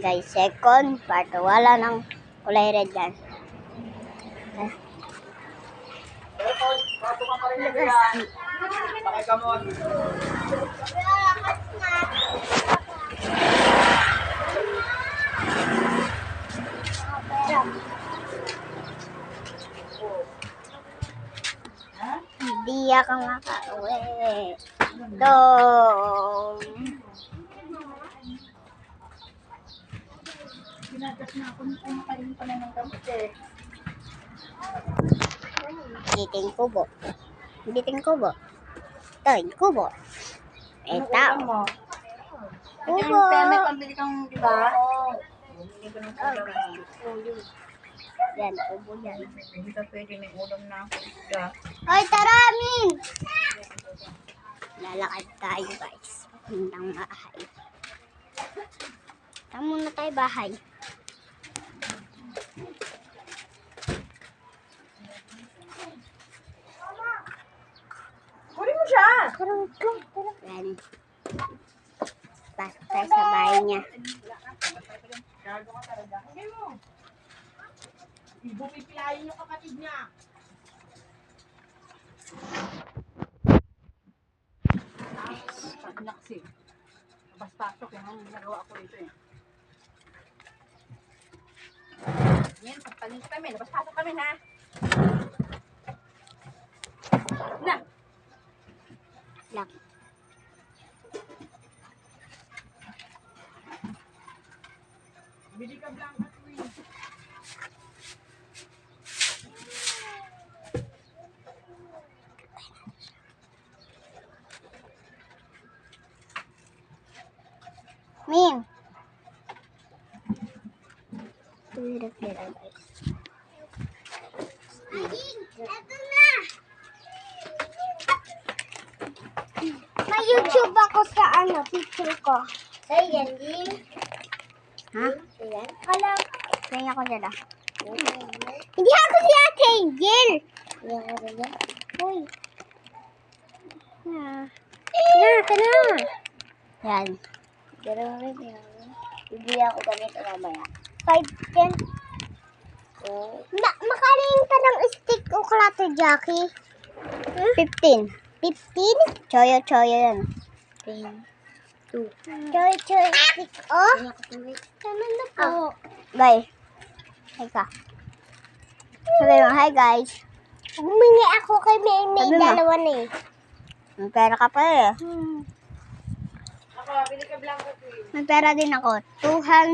guys, second part. Wala ng kulay red yan. Hindi ako makauwi. Ginagas na ako nung kumakain pa na ng gamot eh. Biting kubo. Biting kubo. Toy, kubo. Ito. Mo? Kubo. May pambili kang, di ba? Oo. Bumili ko ng ulam. Yan, kubo yan. Hindi ka pwede, may ulam na ako. Hoy, tara, Min! Lalakad tayo, guys. Papuntang bahay. Tama muna tayo bahay. Kunin mo siya! Yan. Pasok tayo sa bahay niya. Gago ka talaga. Hindi mo. Ibo pipilayin yung kapatid niya. Pagnaksi. Pasok yan ang nagawa ko ito eh. Yan, pagpalit kami. Pasok kami ha. Na! Lock. Bili ka blanca queen. Min! Tulog nila, guys. Eto na! May YouTube ako sa picture ko. Sa yan, din? Ha? Ayan? Kala, kaya ako dyan ah. Hindi ako si Ate Angel! Hindi ako dyan? Uy. Ka na! Yan. Pero rin yan. Bibili ako ganito mamaya. 5-10. Makaling ka ng stick o klato, Jackie? 15. 15? Choyo yan. 2. Choyo stick, oh? Tama na po. Bye. Hi ka. Sabi mo, hi guys. Humingi ako kay may dalawa na eh. May pera ka pa eh. Ako, bili ka blanca queen. May pera din ako. 200.